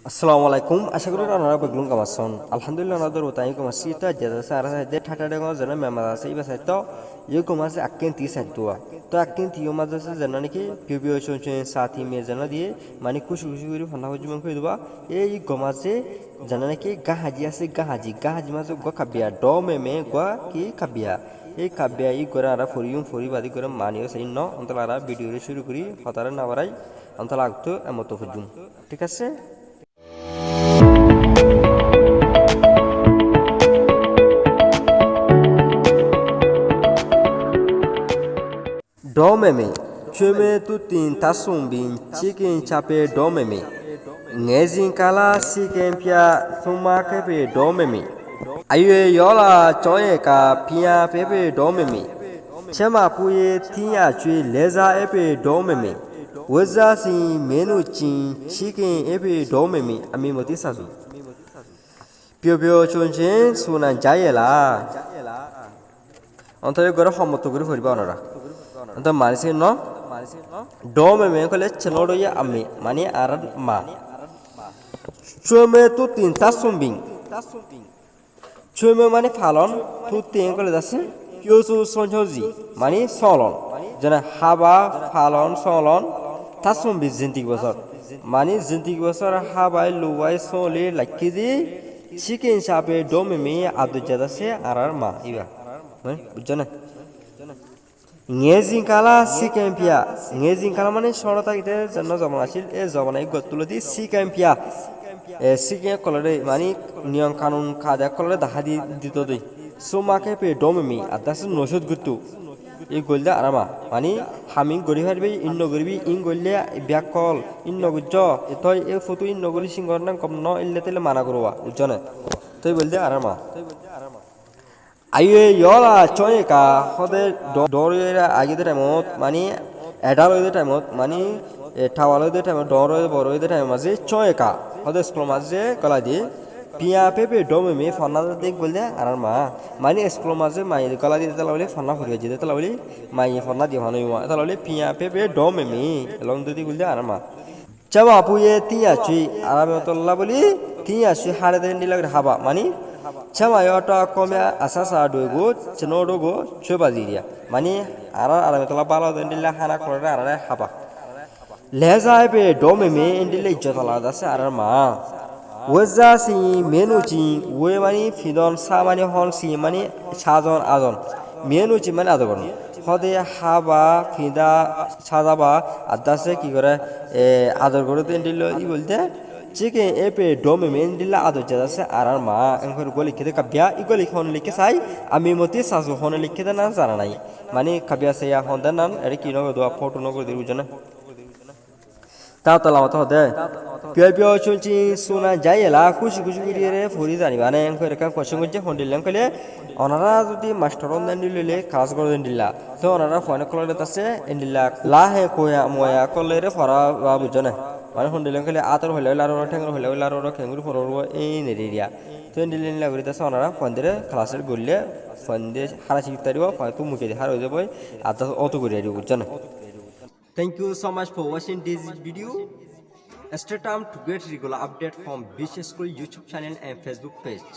আসসালামু আলাইকুম আশা করি আপনারা বেগুন কামাসন আলহামদুলিল্লাহ নাদর উতাই কমাসি তো যেটা সারা সাইডে ঠাটা ডেঙ্গ যেন মেমার আছে ইবা সাইড তো ইউ কমাসে আক্কেন তি সাইড তোয়া তো আক্কেন তিও মাঝে আছে যেন নাকি পিবিও চনচে সাথী মে যেন দিয়ে মানে খুশি খুশি করে ফান্না হজি মান কই দিবা এই গমাসে যেন নাকি গাহাজি আছে গাহাজি মাঝে গ কাবিয়া ড মে গ কি কাবিয়া এই কাবিয়া ই করে আর ফরি বাদি করে মানিও সেই ন অন্তলারা ভিডিও শুরু করি হতারে না বাড়াই অন্তলা আগতো এমতো ফুজুম ঠিক আছে 𝖲𝖵𝐸 𝐄𝐝𝐻 tu tin tasung bin chicken chape 𝖲𝐵𝐸 ngezin kala chicken pia thuma kepe 𝖲𝐵𝐸 ayue yola choye ka pia pepe 𝖲𝐵𝐸 chema puye tinya chui leza epe 𝖲𝐵𝐸 weza si menu chin chicken epe 𝖲𝐵𝐸 ami moti sasu pio pio chonchen sunan jayela অন্তরে গড় সম্মত করে ফুরিবা ওনারা অন্ত মানসি ন 𝖲𝐵𝐸 কলে চনোড়ইয়া আমি মানে আর মা 𝐄𝐝 tu tin tasumbiং 𝐄𝐝 মানে ফালন tu tin কলে আছে পিওসু সঞ্চজি মানে সলন যেন হাবা ফালন সলন তাসুম্বি জিন্তিক বছর মানে জিন্তিক বছর হাবাই লুবাই সলি লাকিজি চিকেন চাপে 𝖲𝐵𝐸 আদুজাদ আছে আর মা ইবা বুঝছো না ngezingkala sikempia ngezingkala মানে সরতাইতে জন্য জমন আছিল এই জমনাই গতুলদি সিকেম্পিয়া সিকে কলরে মানে নিয়ম কানুন কাজা কলরে দেখা দিত দই সুমাকে পে 𝖲𝐵𝐸 আদাস নসুদ গুতু এই গলদা আরামা মানে হামিং গরি হারবি ইন্ন গরিবি ইন গললে ব্যাকল ইন্ন গুজ্জ এতই এই ফটো ইন্ন গলি সিঙ্গর না কম ন ইল্লে তেলে মানা করবা বুঝছো না তুই বলদে আরামা ayue yola choye ka hode dorera agi de timot mani adalo de timot mani tawalo de timot doro boro de time maze choye ka hode school maze kala di pia pepe 𝖲𝐵𝐸 fonna de golde arar ma mani school maze mai kala di talawle fonna horiye jide talawle mai fonna di hono ma talawle pia pepe 𝖲𝐵𝐸 long de golde arar ma chama puye tiya chui arame tolla boli tiya chui hare de nilag haba mani chama kome asasa dogo chenodogo chobaziria mani ara arametola balo dendilla hana korre ara haba leza be 𝖲𝐵𝐸 endille jotala dase arar ma weza si menu chi we mani fidon sa mani hon si mani sajon ajon menu chi mani adogon hode haba fida sajaba adase ki করে ador করে endillo i bolte chicken এপে 𝖲𝐵𝐸 দিলা আদর আছে আর মা এনকর গলি খেতে কাবিয়া ইগলি খন লিখে চাই আমি মতি সাজু খন লিখে না জানা নাই মানে কাবিয়া সেয়া হন দেন এর কি নগর দোয়া ফটো নগর দিউ জানা তা তলামত হদে পিও পিও চুনচি সোনা যাইলা খুশি খুশি করে ফুরি জানি মানে এনকর কাম কোশ্চেন করছে ফোন দিলাম কইলে ওনারা যদি মাস্টার দেন দিলে ক্লাস করে দেন দিলা তো ওনারা ফোন কলে আছে এন্ডিলা লাহে কোয়া মোয়া কলে ফরা বুঝনে মানে হন্ডিলেন খালি আতর হইলে লারো ঠেঙ্গর হইলে লারো খেঙ্গুর ফরো এই নেরিয়া তো দিলেন লাগরি তাছে ওনারা ফন্দিরে ক্লাসের গললে ফন্দে হারা শিখতারিব হয়তো মুখে হার হয়ে যাবে আর অত করে দিব বুঝছেন thank you so much for watching this video stay tuned to get regular update from Beach School YouTube channel and Facebook page